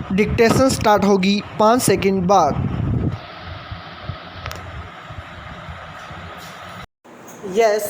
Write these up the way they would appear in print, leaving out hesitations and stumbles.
Dictation start होगी 5 second बाद। Yes,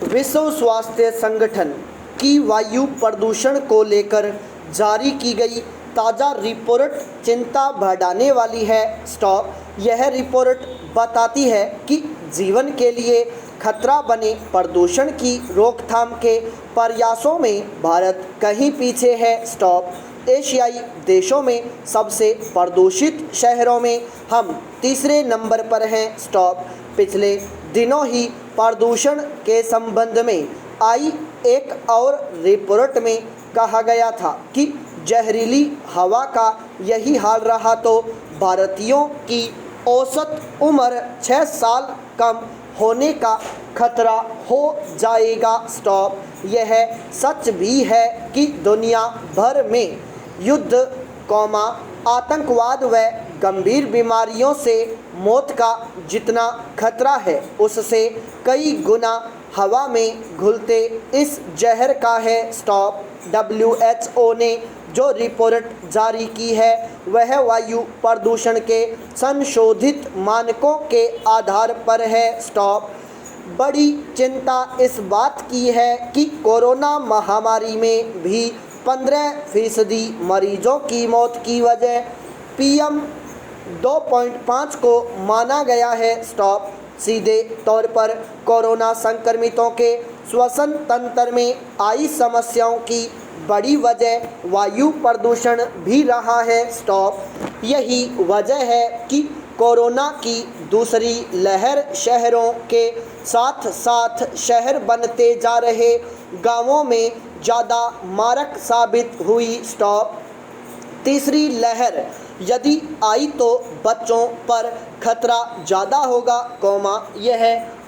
विश्व स्वास्थ्य संगठन की वायु प्रदूषण को लेकर जारी की गई ताज़ा रिपोर्ट चिंता बढ़ाने वाली है। स्टॉप। यह रिपोर्ट बताती है कि जीवन के लिए खतरा बने प्रदूषण की रोकथाम के प्रयासों में भारत कहीं पीछे है। स्टॉप। एशियाई देशों में सबसे प्रदूषित शहरों में हम तीसरे नंबर पर हैं। स्टॉप। पिछले दिनों ही प्रदूषण के संबंध में आई एक और रिपोर्ट में कहा गया था कि जहरीली हवा का यही हाल रहा तो भारतीयों की औसत उम्र 6 साल कम होने का खतरा हो जाएगा। स्टॉप। यह सच भी है कि दुनिया भर में युद्ध, आतंकवाद व गंभीर बीमारियों से मौत का जितना खतरा है उससे कई गुना हवा में घुलते इस जहर का है। स्टॉप। WHO ने जो रिपोर्ट जारी की है वह वायु प्रदूषण के संशोधित मानकों के आधार पर है। स्टॉप। बड़ी चिंता इस बात की है कि कोरोना महामारी में भी 15% मरीजों की मौत की वजह PM 2.5 को माना गया है। स्टॉप। सीधे तौर पर कोरोना संक्रमितों के श्वसन तंत्र में आई समस्याओं की बड़ी वजह वायु प्रदूषण भी रहा है। स्टॉप। यही वजह है कि कोरोना की दूसरी लहर शहरों के साथ साथ शहर बनते जा रहे गांवों में ज़्यादा मारक साबित हुई। स्टॉप। तीसरी लहर यदि आई तो बच्चों पर खतरा ज़्यादा होगा, यह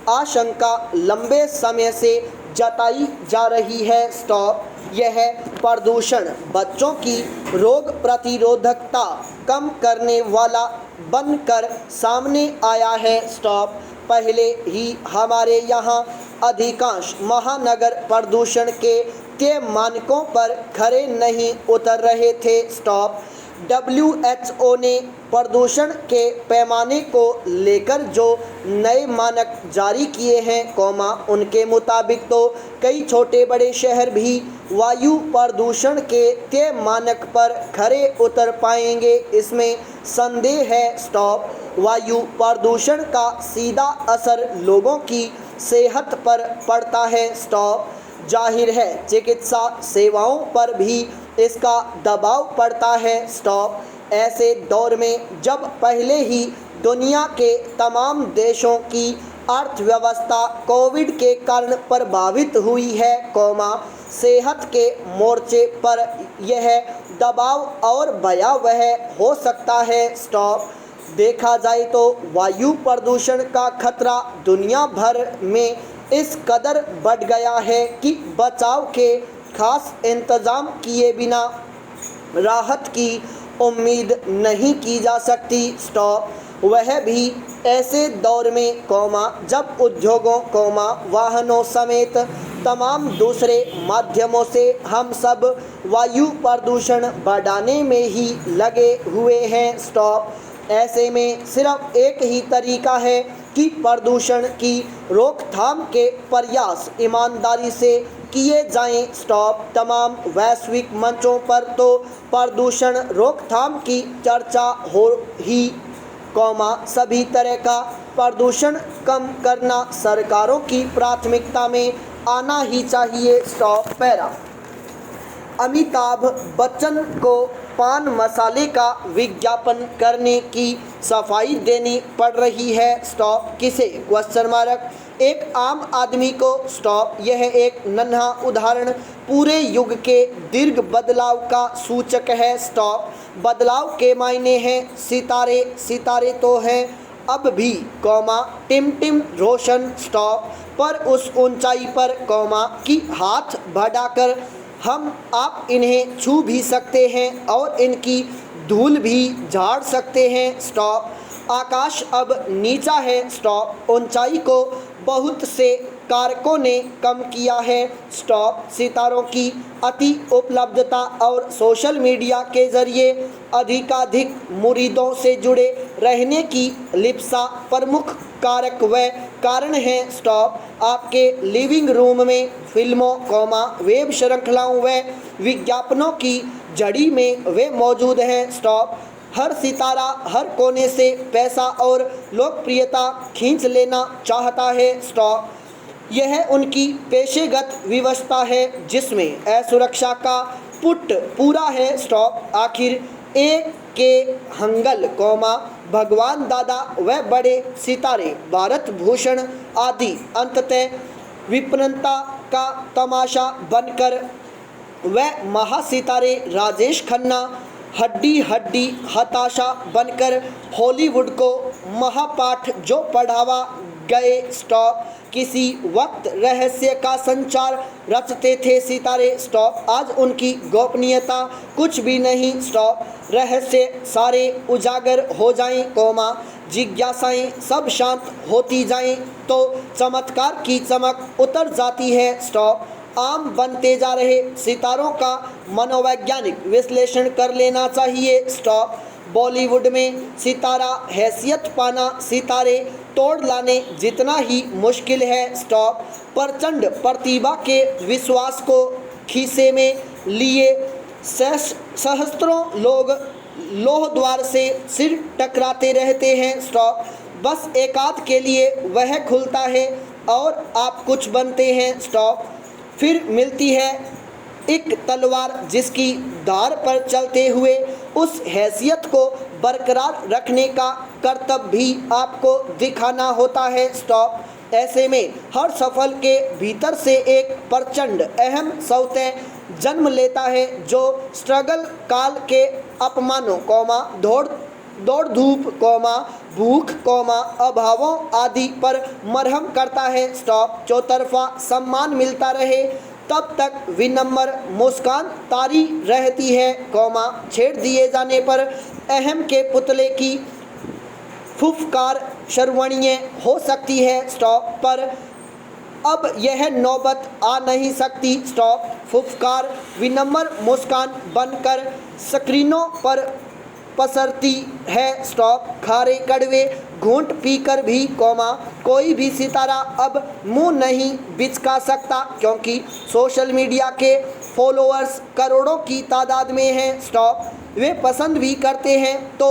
आशंका लंबे समय से जताई जा रही है। स्टॉप। यह प्रदूषण बच्चों की रोग प्रतिरोधकता कम करने वाला बनकर सामने आया है। स्टॉप। पहले ही हमारे यहाँ अधिकांश महानगर प्रदूषण के तय मानकों पर खरे नहीं उतर रहे थे। स्टॉप। WHO ने प्रदूषण के पैमाने को लेकर जो नए मानक जारी किए हैं, उनके मुताबिक तो कई छोटे बड़े शहर भी वायु प्रदूषण के तय मानक पर खरे उतर पाएंगे, इसमें संदेह है। स्टॉप। वायु प्रदूषण का सीधा असर लोगों की सेहत पर पड़ता है। स्टॉप। जाहिर है चिकित्सा सेवाओं पर भी इसका दबाव पड़ता है। स्टॉप। ऐसे दौर में जब पहले ही दुनिया के तमाम देशों की अर्थव्यवस्था कोविड के कारण प्रभावित हुई है, सेहत के मोर्चे पर यह दबाव और भयावह हो सकता है। स्टॉप। देखा जाए तो वायु प्रदूषण का खतरा दुनिया भर में इस कदर बढ़ गया है कि बचाव के खास इंतजाम किए बिना राहत की उम्मीद नहीं की जा सकती। स्टॉप। वह भी ऐसे दौर में, जब उद्योगों, वाहनों समेत तमाम दूसरे माध्यमों से हम सब वायु प्रदूषण बढ़ाने में ही लगे हुए हैं। स्टॉप। ऐसे में सिर्फ एक ही तरीका है कि प्रदूषण की रोकथाम के प्रयास ईमानदारी से किए जाएं। स्टॉप। तमाम वैश्विक मंचों पर तो प्रदूषण रोकथाम की चर्चा हो ही, सभी तरह का प्रदूषण कम करना सरकारों की प्राथमिकता में आना ही चाहिए। स्टॉप। पैरा। अमिताभ बच्चन को पान मसाले का विज्ञापन करने की सफाई देनी पड़ रही है। स्टॉप। किसे? एक आम आदमी को। स्टॉप। यह एक नन्हा उदाहरण पूरे युग के दीर्घ बदलाव का सूचक है। स्टॉप। बदलाव के मायने हैं सितारे, सितारे तो हैं अब भी, टिम रोशन। स्टॉप। पर उस ऊंचाई पर, कि हाथ बढ़ाकर हम आप इन्हें छू भी सकते हैं और इनकी धूल भी झाड़ सकते हैं। स्टॉप। आकाश अब नीचा है। स्टॉप। ऊंचाई को बहुत से कारकों ने कम किया है। स्टॉप। सितारों की अति उपलब्धता और सोशल मीडिया के जरिए अधिकाधिक मुरीदों से जुड़े रहने की लिप्सा प्रमुख कारक व कारण है। स्टॉप। आपके लिविंग रूम में फिल्मों, वेब श्रृंखलाओं व विज्ञापनों की जड़ी में वे मौजूद हैं। स्टॉप। हर सितारा हर कोने से पैसा और लोकप्रियता खींच लेना चाहता है। स्टॉप। यह उनकी पेशेगत विवशता है जिसमें असुरक्षा का पुट पूरा है। स्टॉप। आखिर एक के हंगल, भगवान दादा व बड़े सितारे भारत भूषण आदि अंततः विपन्नता का तमाशा बनकर व महासितारे राजेश खन्ना हड्डी हड्डी हताशा बनकर हॉलीवुड को महापाठ जो पढ़ावा गए। स्टॉप। किसी वक्त रहस्य का संचार रचते थे सितारे। स्टॉप। आज उनकी गोपनीयता कुछ भी नहीं। स्टॉप। रहस्य सारे उजागर हो जाएं, जिज्ञासाएं सब शांत होती जाएं तो चमत्कार की चमक उतर जाती है। स्टॉप। आम बनते जा रहे सितारों का मनोवैज्ञानिक विश्लेषण कर लेना चाहिए। स्टॉप। बॉलीवुड में सितारा हैसियत पाना सितारे तोड़ लाने जितना ही मुश्किल है। स्टॉप। प्रचंड प्रतिभा के विश्वास को खीसे में लिए सहस्त्रों लोग लोह द्वार से सिर टकराते रहते हैं। स्टॉप। बस एकाध के लिए वह खुलता है और आप कुछ बनते हैं। स्टॉप। फिर मिलती है एक तलवार जिसकी धार पर चलते हुए उस हैसियत को बरकरार रखने का कर्तव्य भी आपको दिखाना होता है। स्टॉप। ऐसे में हर सफल के भीतर से एक प्रचंड अहम सौतें जन्म लेता है जो स्ट्रगल काल के अपमानों, दौड़ धूप, भूख, अभावों आदि पर मरहम करता है। स्टॉप। चौतरफा सम्मान मिलता रहे तब तक विनम्र मुस्कान तारी रहती है, छेड़ दिए जाने पर अहम के पुतले की फुफकार शर्वणीय हो सकती है। स्टॉप। पर अब यह नौबत आ नहीं सकती। स्टॉप। फुफकार विनम्र मुस्कान बनकर स्क्रीनों पर पसरती है। स्टॉप। खारे कड़वे घूंट पीकर भी कोई भी सितारा अब मुंह नहीं बिचका सकता क्योंकि सोशल मीडिया के फॉलोअर्स करोड़ों की तादाद में हैं। स्टॉप। वे पसंद भी करते हैं तो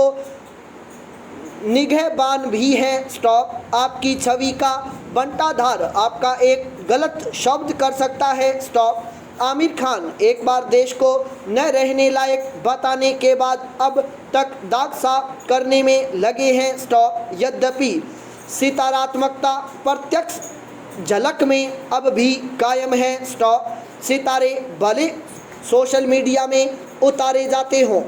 निगहबान भी हैं। स्टॉप। आपकी छवि का बंटाधार आपका एक गलत शब्द कर सकता है। स्टॉप। आमिर खान एक बार देश को न रहने लायक बताने के बाद अब तक दाग साफ करने में लगे हैं। स्टॉप। यद्यपि सितारात्मकता प्रत्यक्ष झलक में अब भी कायम है। स्टॉप। सितारे भले सोशल मीडिया में उतारे जाते हों,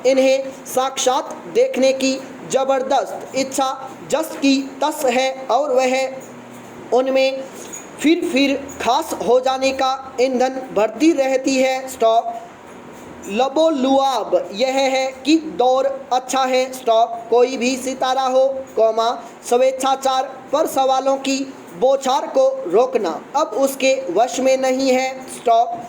इन्हें साक्षात देखने की ज़बरदस्त इच्छा जस की तस है और वह उनमें फिर खास हो जाने का ईंधन भरती रहती है। स्टॉप। लबोलुआब यह है कि दौर अच्छा है। स्टॉप। कोई भी सितारा हो, स्वेच्छाचार पर सवालों की बौछार को रोकना अब उसके वश में नहीं है। स्टॉप।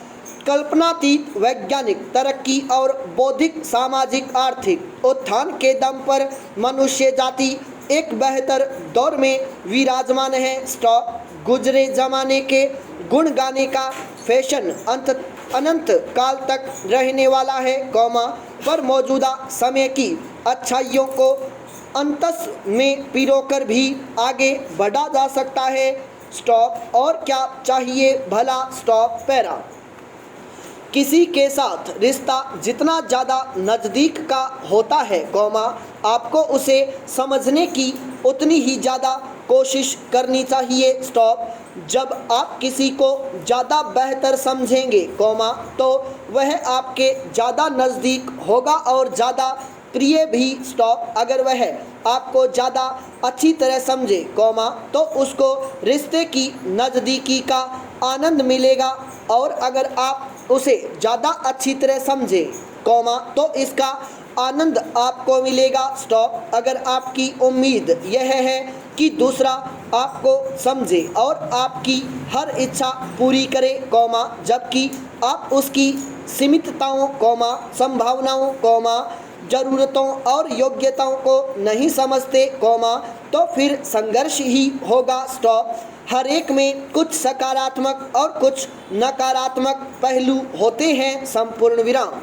कल्पनातीत वैज्ञानिक तरक्की और बौद्धिक सामाजिक आर्थिक उत्थान के दम पर मनुष्य जाति एक बेहतर दौर में विराजमान है। स्टॉप। गुजरे जमाने के गुण गाने का फैशन अनंत काल तक रहने वाला है, पर मौजूदा समय की अच्छाइयों को अंतस में पिरोकर भी आगे बढ़ा जा सकता है। स्टॉप। और क्या चाहिए भला। स्टॉप। पैरा। किसी के साथ रिश्ता जितना ज़्यादा नज़दीक का होता है, आपको उसे समझने की उतनी ही ज़्यादा कोशिश करनी चाहिए। स्टॉप। जब आप किसी को ज़्यादा बेहतर समझेंगे, तो वह आपके ज़्यादा नज़दीक होगा और ज़्यादा प्रिय भी। स्टॉप। अगर वह आपको ज़्यादा अच्छी तरह समझे, तो उसको रिश्ते की नज़दीकी का आनंद मिलेगा और अगर आप उसे ज़्यादा अच्छी तरह समझे, तो इसका आनंद आपको मिलेगा। स्टॉप। अगर आपकी उम्मीद यह है कि दूसरा आपको समझे और आपकी हर इच्छा पूरी करे, कौमा जबकि आप उसकी सीमितताओं, कौमा संभावनाओं, कौमा ज़रूरतों और योग्यताओं को नहीं समझते, कौमा तो फिर संघर्ष ही होगा, स्टॉप। हर एक में कुछ सकारात्मक और कुछ नकारात्मक पहलू होते हैं, संपूर्ण विराम।